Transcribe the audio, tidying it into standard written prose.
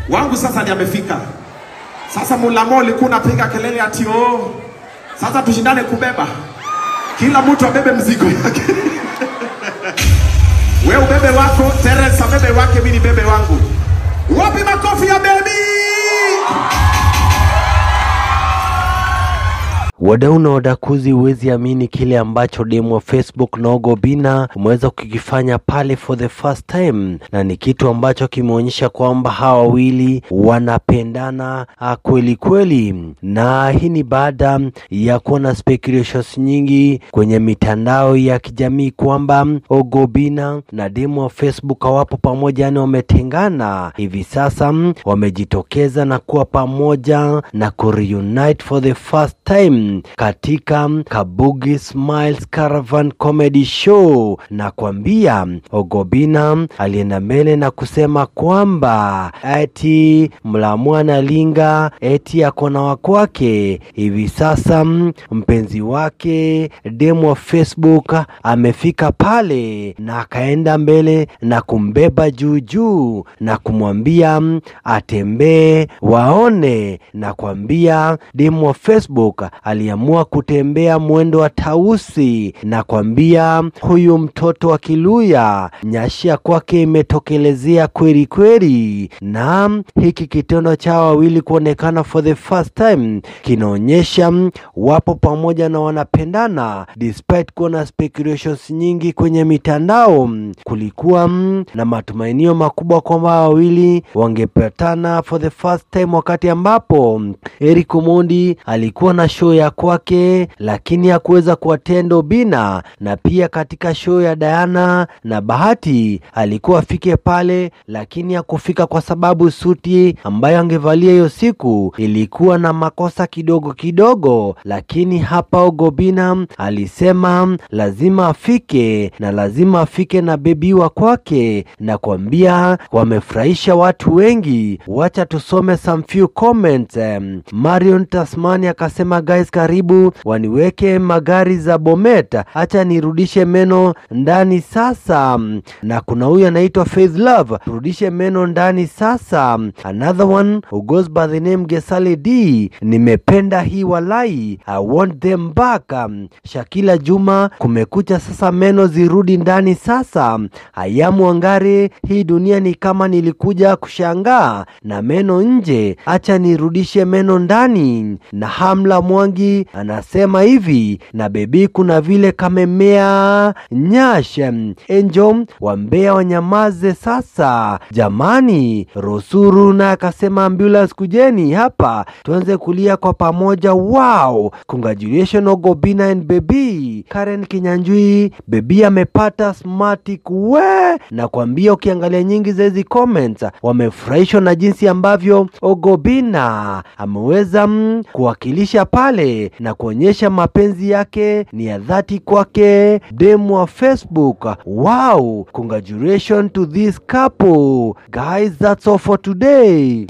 Wangu sasa ndiye amefika. Sasa Mulamo alikuwa anapiga kelele ati sasa tushindane kubeba. Kila mtu abebe mzigo yake. Wewe ubebe wako, Teresa bebe wake, mimi bebe wangu. Wapi makofi ya baby? Wadau na wadakuzi, huwezi amini kile ambacho demu wa Facebook na Ogo Obinna umeweza kukifanya pale for the first time, na ni kitu ambacho kimeonyesha kwamba hawa wawili wanapendana kweli kweli. Na hii ni baada ya kuona speculations nyingi kwenye mitandao ya kijamii kwamba Ogo Obinna na demu wa Facebook hawapo pamoja, yani wametengana. Hivi sasa wamejitokeza na kuwa pamoja na kureunite for the first time katika Kabugi Smiles Caravan Comedy Show. Na kuambia Ogo Obinna alienda mbele na kusema kwamba eti Mulamo analinga, eti akona wakwake. Hivi sasa mpenzi wake demu wa Facebook amefika pale na akaenda mbele na kumbeba juu na kumwambia atembee waone. Na kuambia demu wa Facebook aliamua kutembea mwendo wa tausi, na kuambia huyu mtoto wa Kiluya nyashia kwake imetokelezea kweli kweli. Na hiki kitendo cha wawili kuonekana for the first time kinaonyesha wapo pamoja na wanapendana, despite kuna speculations nyingi kwenye mitandao. Kulikuwa na matumainio makubwa kwamba wawili wangepatana for the first time, wakati ambapo Eric Omondi alikuwa na show ya kwake lakini hakuweza kuattend Obinna, na pia katika show ya Diana na Bahati alikuwa afike pale lakini hakufika kwa sababu suti ambayo angevalia hiyo siku ilikuwa na makosa kidogo. Lakini hapa Ogo Obinna alisema lazima afike, na lazima afike na bebi wa kwake, na kuambia wamefurahisha watu wengi. Wacha tusome some few comments. Marion Tasmani akasema, guys karibu waniweke magari za Bomet, acha nirudishe meno ndani sasa. Na kuna huyu anaitwa Faith Love, rudishe meno ndani sasa. Another one who goes by the name Gesale D, nimependa hii walai, I want them back. Shakila Juma, kumekucha sasa, meno zirudi ndani sasa. Ayamu Wangari, hii dunia ni kama nilikuja kushangaa na meno nje, acha nirudishe meno ndani. Na Hamla Mwangi anasema hivi, na bebi kuna vile kamemea nyash. Enjo Wambea wanyamaze sasa jamani. Rosuru na akasema, ambulance kujeni hapa tuanze kulia kwa pamoja. Wow, congratulations Ogo Obinna and baby. Karen Kinyanjui, bebi amepata smartic we. Na kuambia ukiangalia nyingi za hizi comments wamefurahishwa na jinsi ambavyo Ogo Obinna ameweza kuwakilisha pale na kuonyesha mapenzi yake ni ya dhati kwake demu wa Facebook. Wow, congratulations to this couple. Guys, that's all for today.